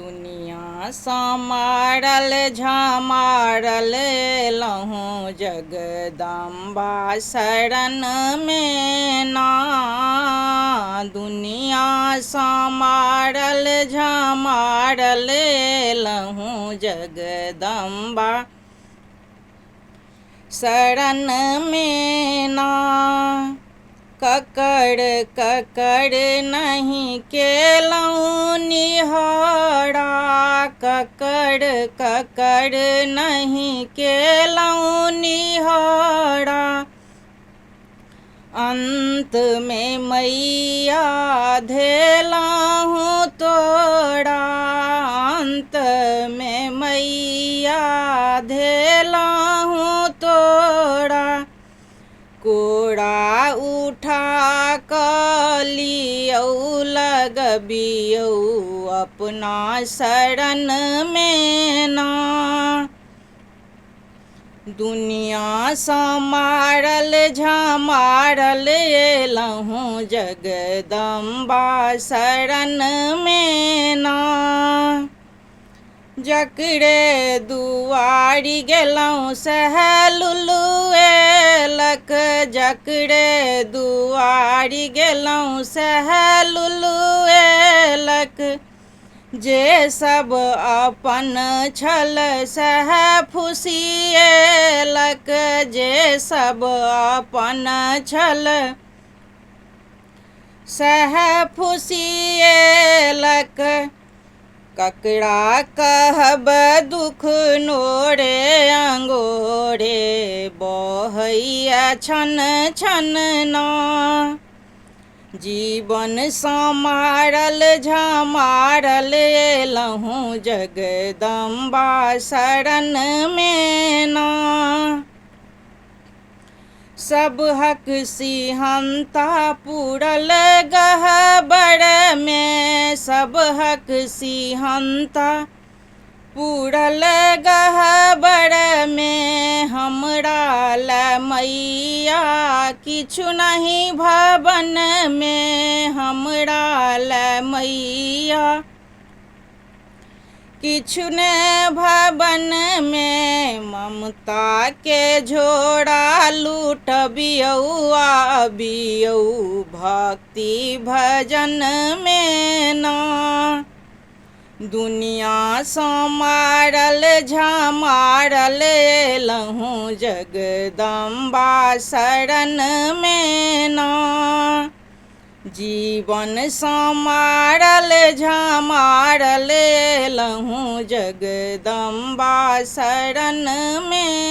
दुनिया समारल झमारल लहूँ जगदम्बा शरण में ना। दुनिया समारल झमारल लहूँ जगदम्बा शरण में ना। ककड़ ककड़ नहीं केलऊँ निहरा, ककड़ ककड़ नहीं केलऊँ निहरा। अंत में मैया धेलहूँ तोड़ा, अंत में मैया धेलहूँ तोड़ा। कोड़ा उठा कलियौ लगबियौ अपना शरण में ना। दुनिया समारल झमारल लहूँ जगदम्बा शरण में ना। जकरे दुआरी गेलऊँ सहलुलुए लक, जकरे दुआरी गेलऊँ सहलुलुए लक। जे सब अपन छल सह फुसिएलक, जे सब अपन छल सह फुसिएलक। ककरा कहब दुख नोरे अंगोरे बहैया छन छन ना। जीवन समारल झमारल लहूँ जगदम्बा शरण में ना। सब हक सिहंता पूरल गहबर में, सब हक सिहंता पूरल गहबर में। हमरा ला मैया किछु नहीं भवन में, हमरा ला मैया किछु ने भवन में। ममता के झोरा लूटबियौ आबियौ भक्ति भजन में ना। दुनिया समारल झमारल लहूँ जगदम्बा शरण में ना। जीवन समारल झमारल लहूँ जगदम्बा शरण में